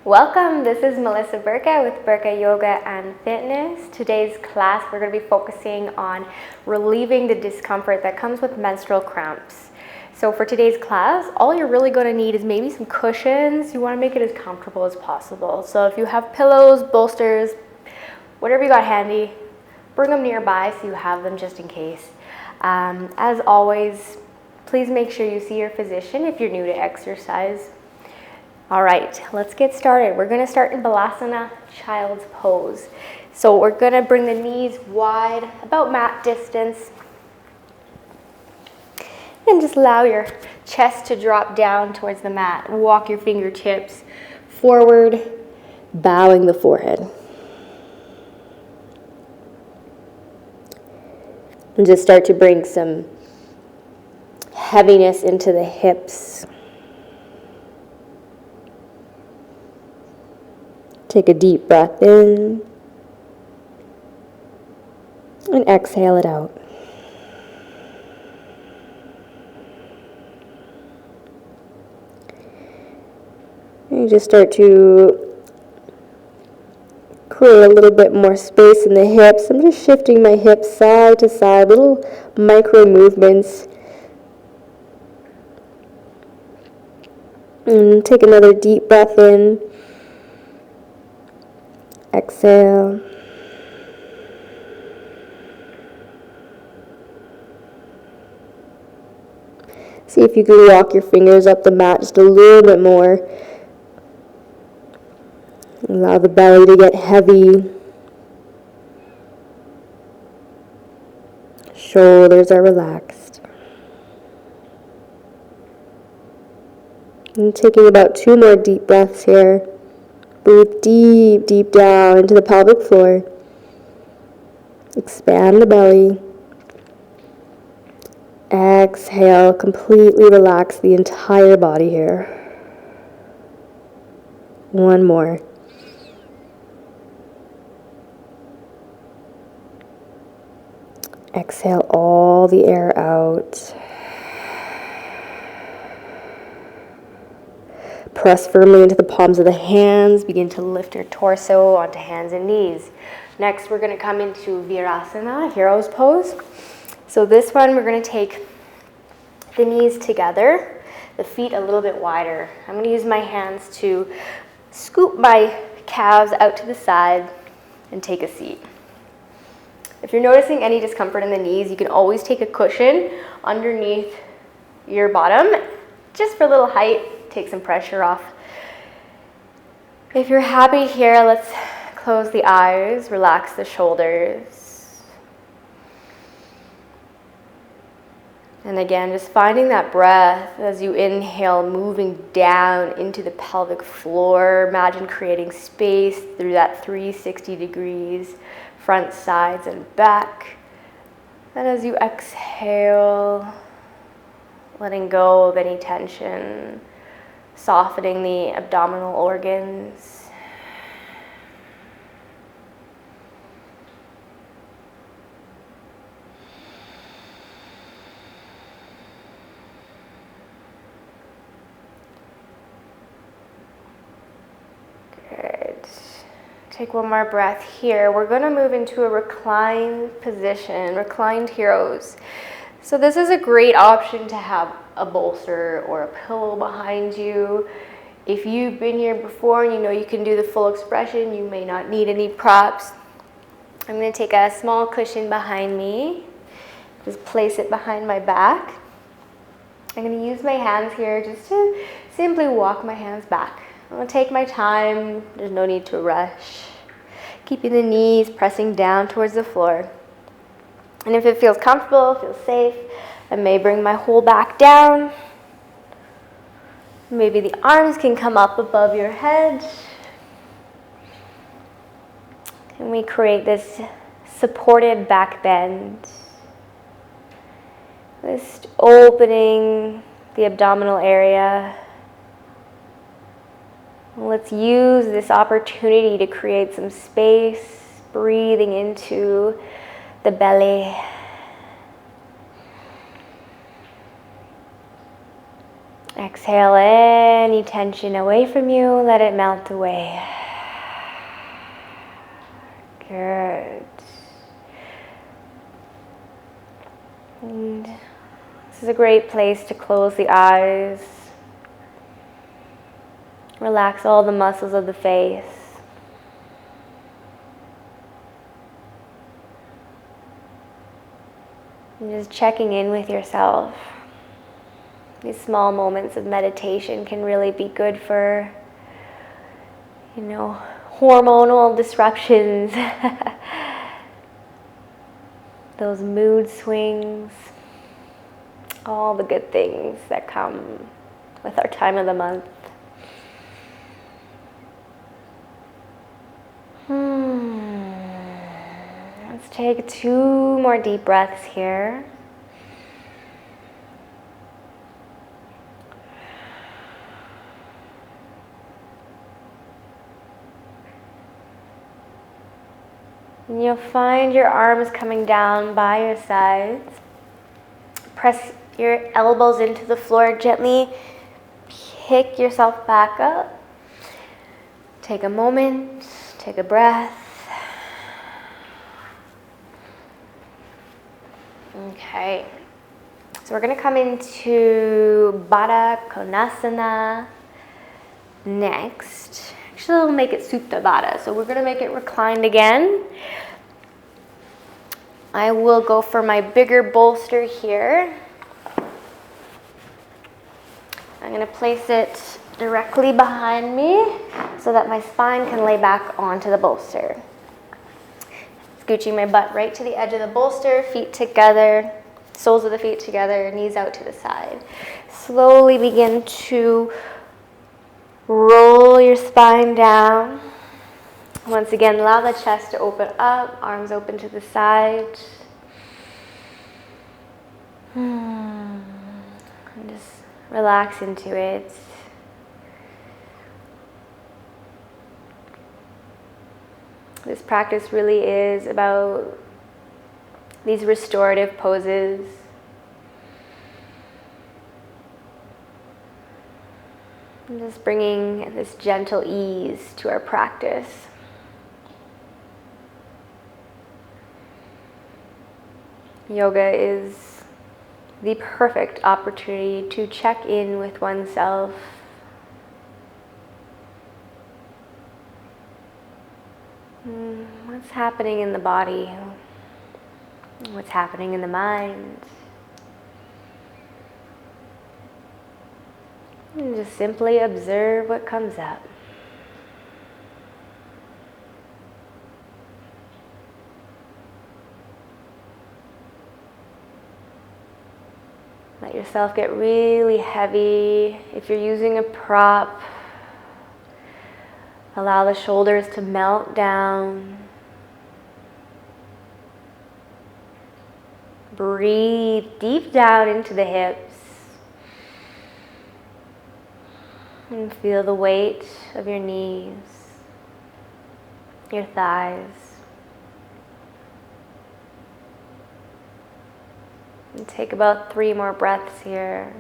Welcome, this is Melissa Byrka with Byrka Yoga and Fitness. Today's class we're going to be focusing on relieving the discomfort that comes with menstrual cramps. So for today's class, all you're really going to need is maybe some cushions. You want to make it as comfortable as possible. So if you have pillows, bolsters, whatever you got handy, bring them nearby so you have them just in case. As always, please make sure you see your physician if you're new to exercise. All right, let's get started. We're going to start in Balasana, child's pose. So we're going to bring the knees wide, about mat distance. And just allow your chest to drop down towards the mat. Walk your fingertips forward, bowing the forehead. And just start to bring some heaviness into the hips. Take a deep breath in and exhale it out. And you just start to create a little bit more space in the hips. I'm just shifting my hips side to side, little micro movements. And take another deep breath in. Exhale. See if you can walk your fingers up the mat just a little bit more. Allow the belly to get heavy. Shoulders are relaxed. And taking about 2 more deep breaths here. Breathe deep, deep down into the pelvic floor. Expand the belly. Exhale, completely relax the entire body here. 1 more. Exhale all the air out. Press firmly into the palms of the hands. Begin to lift your torso onto hands and knees. Next, we're going to come into Virasana, hero's pose. So this one, we're going to take the knees together, the feet a little bit wider. I'm going to use my hands to scoop my calves out to the side and take a seat. If you're noticing any discomfort in the knees, you can always take a cushion underneath your bottom, just for a little height. Take some pressure off. If you're happy here, let's close the eyes, relax the shoulders. And again, just finding that breath as you inhale, moving down into the pelvic floor. Imagine creating space through that 360 degrees, front, sides, and back. And as you exhale, letting go of any tension, softening the abdominal organs. Good. Take 1 more breath here. We're going to move into a reclined position, reclined heroes. So this is a great option to have a bolster or a pillow behind you. If you've been here before and you know you can do the full expression, you may not need any props. I'm going to take a small cushion behind me. Just place it behind my back. I'm going to use my hands here just to simply walk my hands back. I'm going to take my time. There's no need to rush. Keeping the knees pressing down towards the floor. And if it feels comfortable, feels safe, I may bring my whole back down. Maybe the arms can come up above your head. And we create this supported back bend. Just opening the abdominal area. Let's use this opportunity to create some space, breathing into the belly. Exhale any tension away from you, let it melt away. Good. And this is a great place to close the eyes. Relax all the muscles of the face. And just checking in with yourself. These small moments of meditation can really be good for, hormonal disruptions. Those mood swings. All the good things that come with our time of the month. Let's take 2 more deep breaths here. And you'll find your arms coming down by your sides. Press your elbows into the floor. Gently pick yourself back up. Take a moment, take a breath. Okay, so we're going to come into Baddha Konasana next. Actually, we'll make it Supta Baddha, so we're going to make it reclined again. I will go for my bigger bolster here. I'm going to place it directly behind me so that my spine can lay back onto the bolster. Scooching my butt right to the edge of the bolster, feet together, soles of the feet together, knees out to the side. Slowly begin to roll your spine down. Once again, allow the chest to open up, arms open to the side. And just relax into it. This practice really is about these restorative poses. And just bringing this gentle ease to our practice. Yoga is the perfect opportunity to check in with oneself. What's happening in the body? What's happening in the mind? And just simply observe what comes up. Let yourself get really heavy. If you're using a prop, allow the shoulders to melt down. Breathe deep down into the hips. And feel the weight of your knees, your thighs. And take about 3 more breaths here.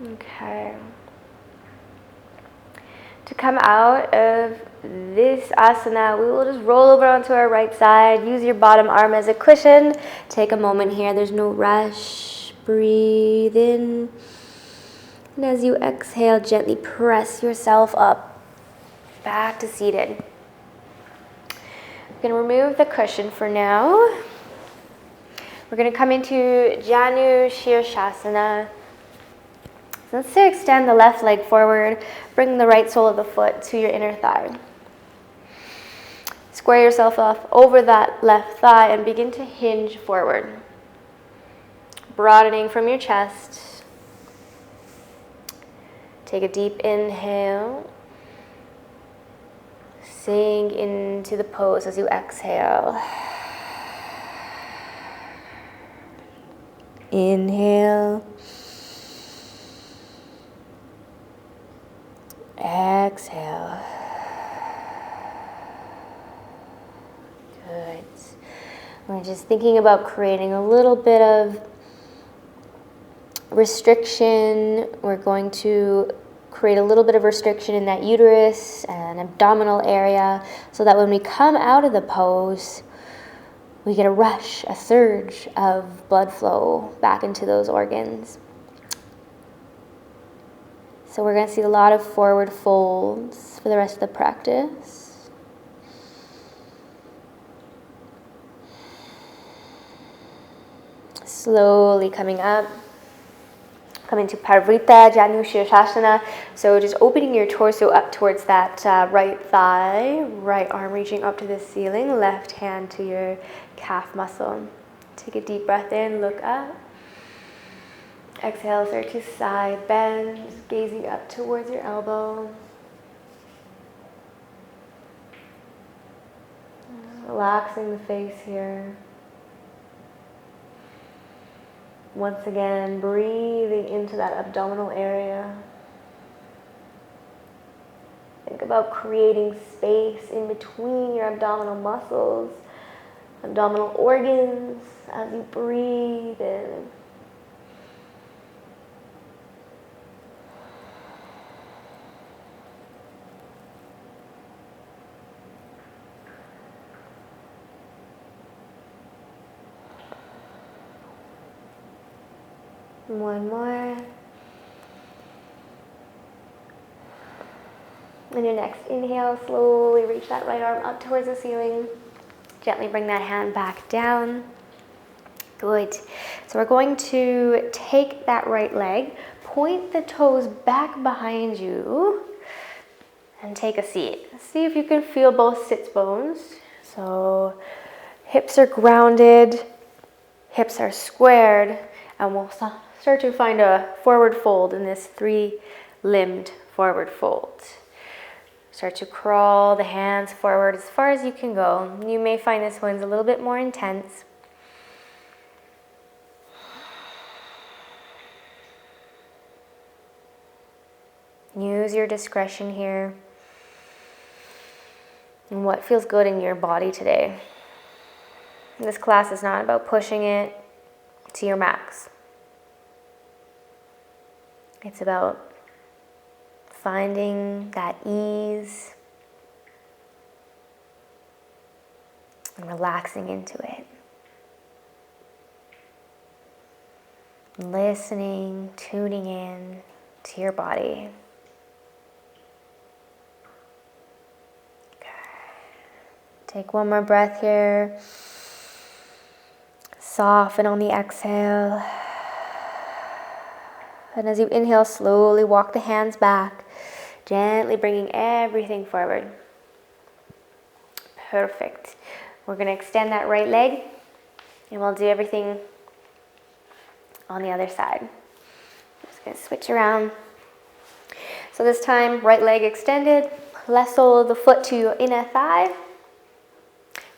Okay. To come out of this asana, we will just roll over onto our right side. Use your bottom arm as a cushion. Take a moment here. There's no rush. Breathe in. And as you exhale, gently press yourself up. Back to seated. I'm going to remove the cushion for now. We're going to come into Janu Shirshasana. So let's extend the left leg forward. Bring the right sole of the foot to your inner thigh. Square yourself off over that left thigh and begin to hinge forward. Broadening from your chest. Take a deep inhale. Sink into the pose as you exhale. Inhale. Exhale. Good. We're just thinking about creating a little bit of restriction. We're going to create a little bit of restriction in that uterus and abdominal area so that when we come out of the pose, we get a rush, a surge of blood flow back into those organs. So we're going to see a lot of forward folds for the rest of the practice. Slowly coming up. Coming to Parvrita, Janu Shirshasana. So just opening your torso up towards that right thigh, right arm reaching up to the ceiling, left hand to your calf muscle. Take a deep breath in, look up. Exhale, start to side bend, gazing up towards your elbow. Relaxing the face here. Once again, breathing into that abdominal area. Think about creating space in between your abdominal muscles, abdominal organs as you breathe in. One more. And your next inhale, slowly reach that right arm up towards the ceiling. Gently bring that hand back down. Good. So we're going to take that right leg, point the toes back behind you, and take a seat. See if you can feel both sits bones. So hips are grounded, hips are squared, and we'll start to find a forward fold in this three-limbed forward fold. Start to crawl the hands forward as far as you can go. You may find this one's a little bit more intense. Use your discretion here. And what feels good in your body today. This class is not about pushing it to your max. It's about finding that ease and relaxing into it. Listening, tuning in to your body. Take one more breath here. Soften on the exhale. And as you inhale, slowly walk the hands back, gently bringing everything forward. Perfect. We're going to extend that right leg, and we'll do everything on the other side. I'm just going to switch around. So this time, right leg extended, left sole of the foot to your inner thigh.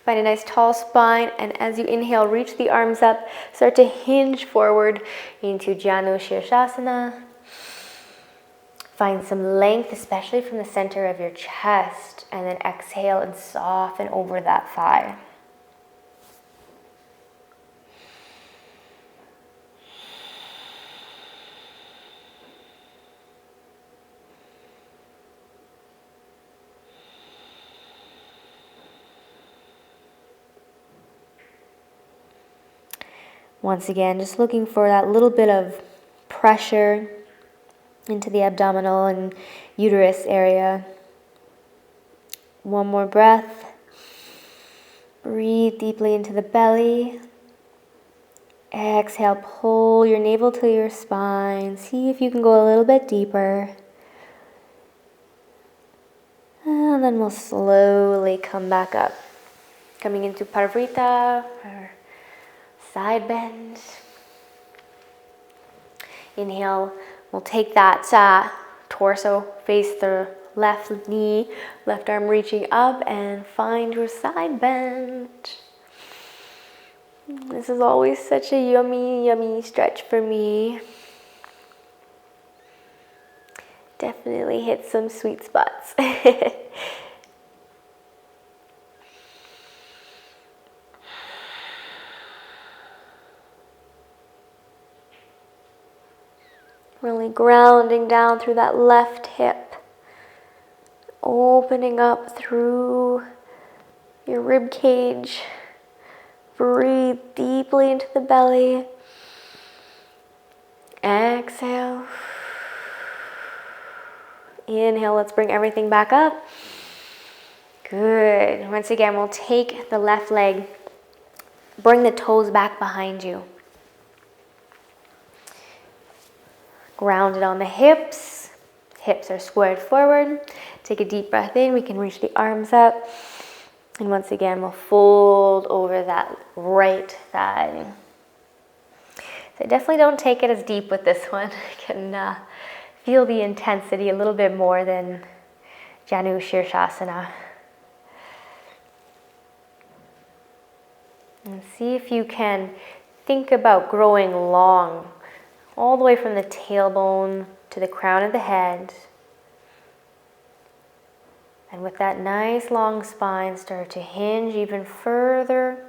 Find a nice tall spine, and as you inhale, reach the arms up, start to hinge forward into Janu Shirshasana. Find some length, especially from the center of your chest, and then exhale and soften over that thigh. Once again, just looking for that little bit of pressure into the abdominal and uterus area. One more breath. Breathe deeply into the belly. Exhale, pull your navel to your spine. See if you can go a little bit deeper. And then we'll slowly come back up. Coming into Parvrita, or side bend. Inhale, we'll take that torso, face the left knee, left arm reaching up, and find your side bend. This is always such a yummy, yummy stretch for me. Definitely hit some sweet spots. Really grounding down through that left hip. Opening up through your rib cage. Breathe deeply into the belly. Exhale. Inhale, let's bring everything back up. Good. Once again, we'll take the left leg, bring the toes back behind you. Grounded on the hips. Hips are squared forward. Take a deep breath in. We can reach the arms up. And once again, we'll fold over that right thigh. So definitely don't take it as deep with this one. You can feel the intensity a little bit more than Janu Shirshasana. And see if you can think about growing long, all the way from the tailbone to the crown of the head. And with that nice long spine, start to hinge even further.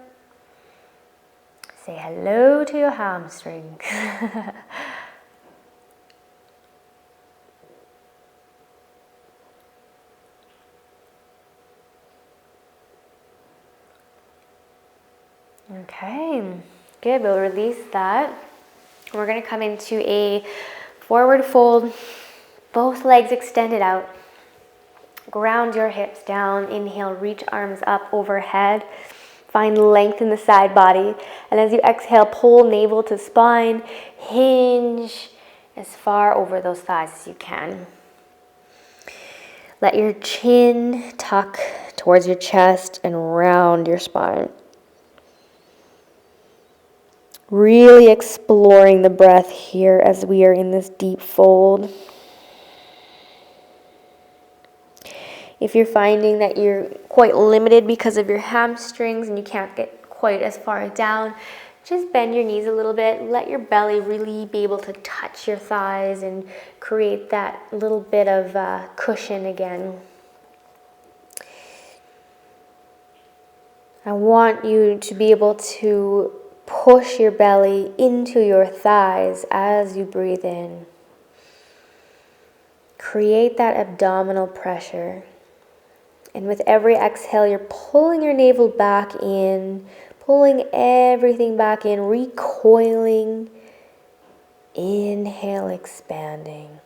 Say hello to your hamstrings. Okay, good. We'll release that. We're going to come into a forward fold, both legs extended out. Ground your hips down. Inhale, reach arms up overhead. Find length in the side body. And as you exhale, pull navel to spine. Hinge as far over those thighs as you can. Let your chin tuck towards your chest and round your spine. Really exploring the breath here as we are in this deep fold. If you're finding that you're quite limited because of your hamstrings and you can't get quite as far down, just bend your knees a little bit. Let your belly really be able to touch your thighs and create that little bit of cushion again. I want you to be able to push your belly into your thighs as you breathe in. Create that abdominal pressure. And with every exhale, you're pulling your navel back in, pulling everything back in, recoiling. Inhale, expanding.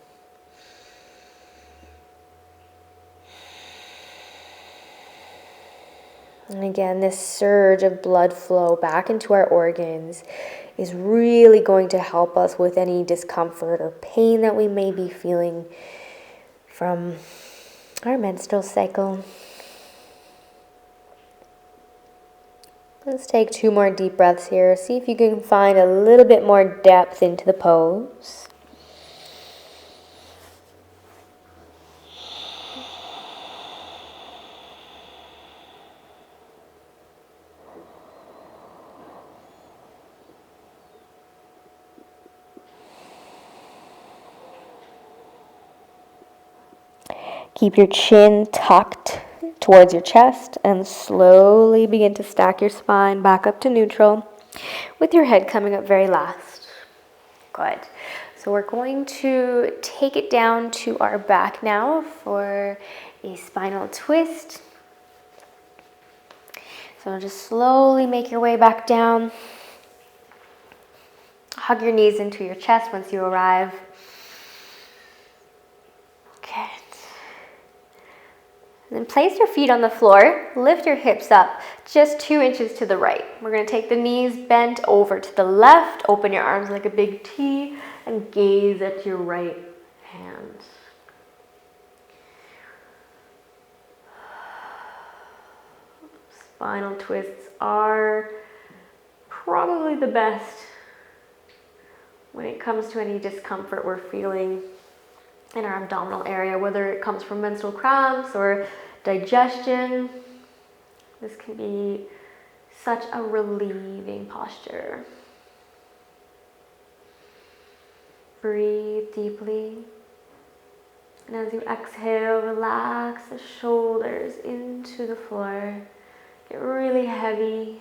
And again, this surge of blood flow back into our organs is really going to help us with any discomfort or pain that we may be feeling from our menstrual cycle. Let's take 2 more deep breaths here. See if you can find a little bit more depth into the pose. Keep your chin tucked towards your chest and slowly begin to stack your spine back up to neutral with your head coming up very last. Good. So we're going to take it down to our back now for a spinal twist. So just slowly make your way back down. Hug your knees into your chest once you arrive. Good. And then place your feet on the floor. Lift your hips up just 2 inches to the right. We're going to take the knees bent over to the left. Open your arms like a big T and gaze at your right hand. Spinal twists are probably the best when it comes to any discomfort we're feeling. in our abdominal area, whether it comes from menstrual cramps or digestion. This can be such a relieving posture. Breathe deeply. And as you exhale, relax the shoulders into the floor. Get really heavy.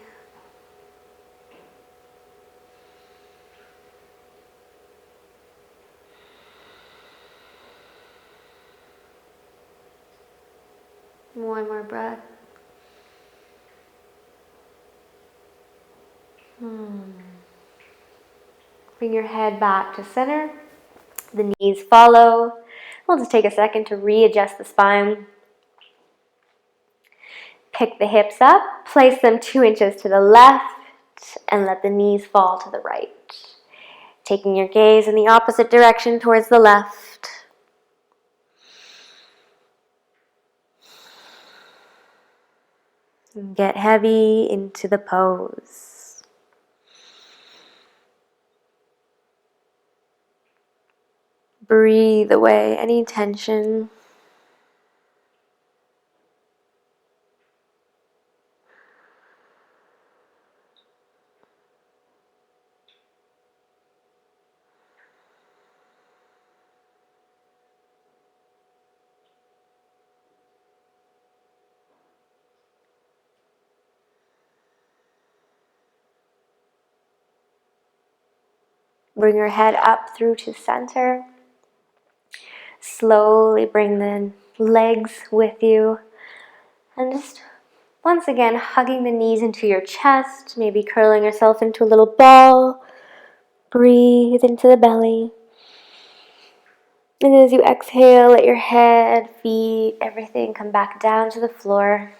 One more breath. Bring your head back to center. The knees follow. We'll just take a second to readjust the spine. Pick the hips up, place them 2 inches to the left, and let the knees fall to the right. Taking your gaze in the opposite direction towards the left. And get heavy into the pose. Breathe away any tension. Bring your head up through to center. Slowly bring the legs with you. And just once again, hugging the knees into your chest, maybe curling yourself into a little ball. Breathe into the belly. And as you exhale, let your head, feet, everything come back down to the floor.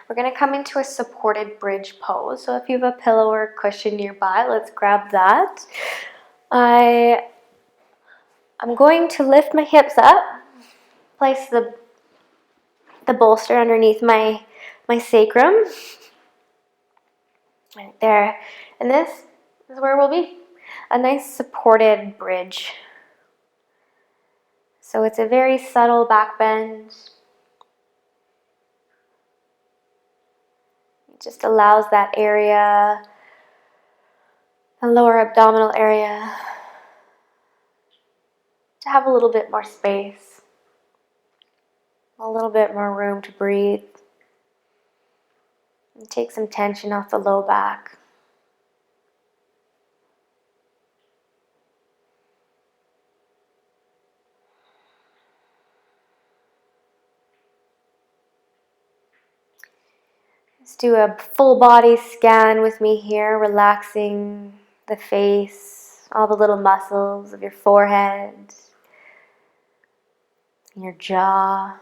We're going to come into a supported bridge pose. So if you have a pillow or a cushion nearby, let's grab that. I'm going to lift my hips up, place the bolster underneath my sacrum. Right there. And this is where we'll be. A nice supported bridge. So it's a very subtle back bend. It just allows that area, the lower abdominal area, to have a little bit more space, a little bit more room to breathe, and take some tension off the low back. Let's do a full body scan with me here, relaxing the face, all the little muscles of your forehead, your jaw.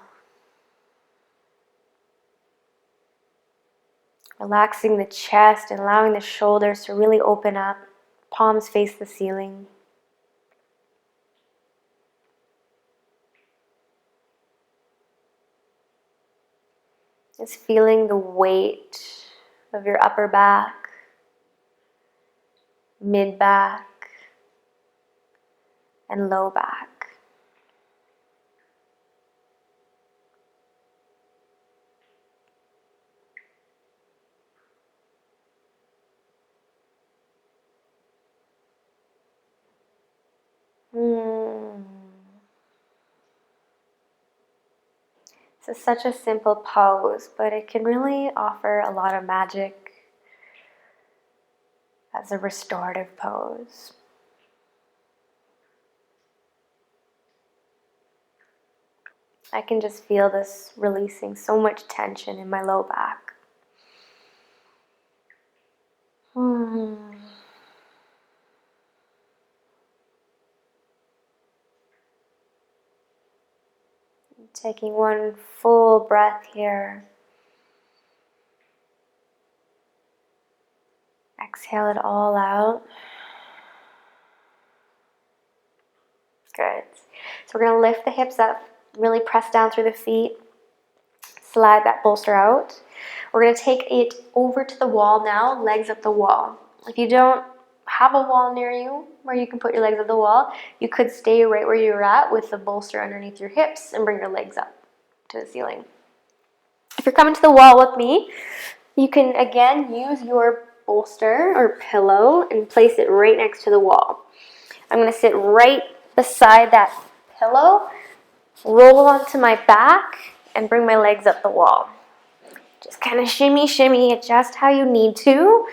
Relaxing the chest and allowing the shoulders to really open up, palms face the ceiling. Just feeling the weight of your upper back, mid back, and low back. This is such a simple pose, but it can really offer a lot of magic as a restorative pose. I can just feel this releasing so much tension in my low back. Taking one full breath here. Exhale it all out. Good. So we're going to lift the hips up, really press down through the feet, slide that bolster out. We're going to take it over to the wall now, legs up the wall. If you don't have a wall near you where you can put your legs at the wall, you could stay right where you're at with the bolster underneath your hips and bring your legs up to the ceiling. If you're coming to the wall with me, you can again use your bolster or pillow and place it right next to the wall. I'm going to sit right beside that pillow, roll onto my back, and bring my legs up the wall. Just kind of shimmy, adjust how you need to,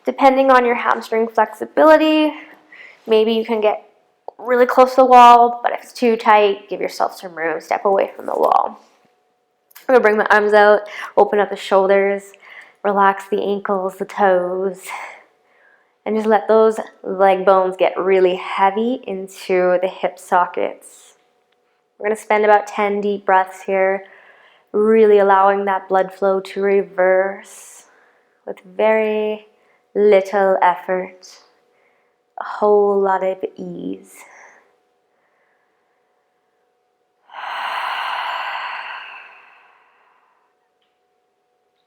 depending on your hamstring flexibility. Maybe you can get really close to the wall, but if it's too tight, give yourself some room, step away from the wall. I'm going to bring my arms out, open up the shoulders, relax the ankles, the toes, and just let those leg bones get really heavy into the hip sockets. We're going to spend about 10 deep breaths here, really allowing that blood flow to reverse with very little effort, a whole lot of ease.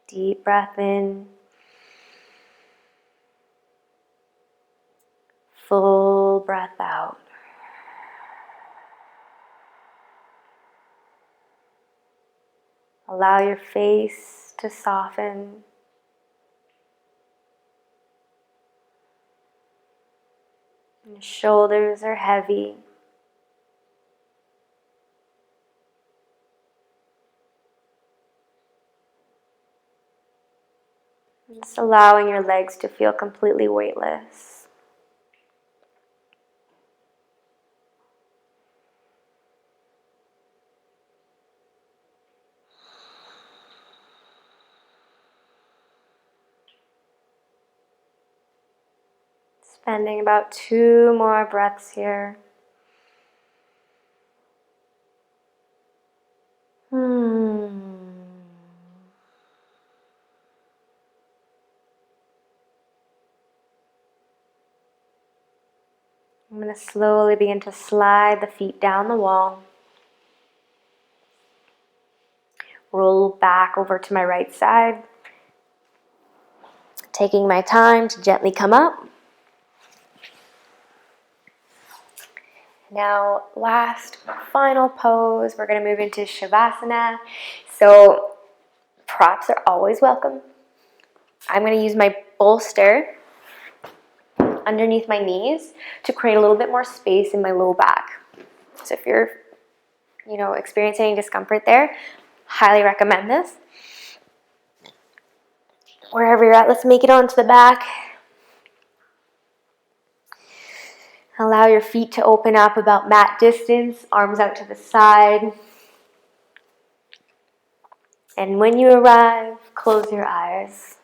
Deep breath in. Full breath out. Allow your face to soften. Your shoulders are heavy. Just allowing your legs to feel completely weightless. Spending about 2 more breaths here. I'm going to slowly begin to slide the feet down the wall. Roll back over to my right side. Taking my time to gently come up. Now, last, final pose, we're going to move into Shavasana. So, props are always welcome. I'm going to use my bolster underneath my knees to create a little bit more space in my low back. So if you're, experiencing any discomfort there, highly recommend this. Wherever you're at, let's make it onto the back. Allow your feet to open up about mat distance, arms out to the side. And when you arrive, close your eyes.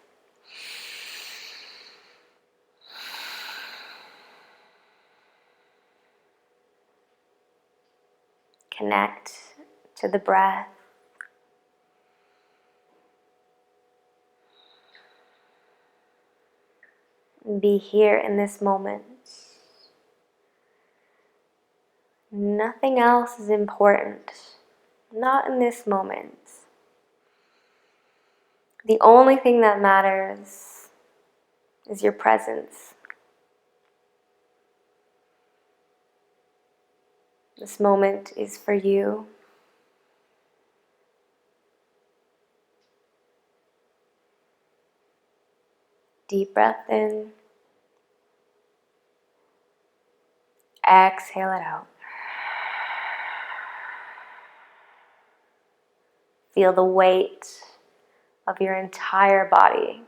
Connect to the breath. Be here in this moment. Nothing else is important. Not in this moment. The only thing that matters is your presence. This moment is for you. Deep breath in. Exhale it out. Feel the weight of your entire body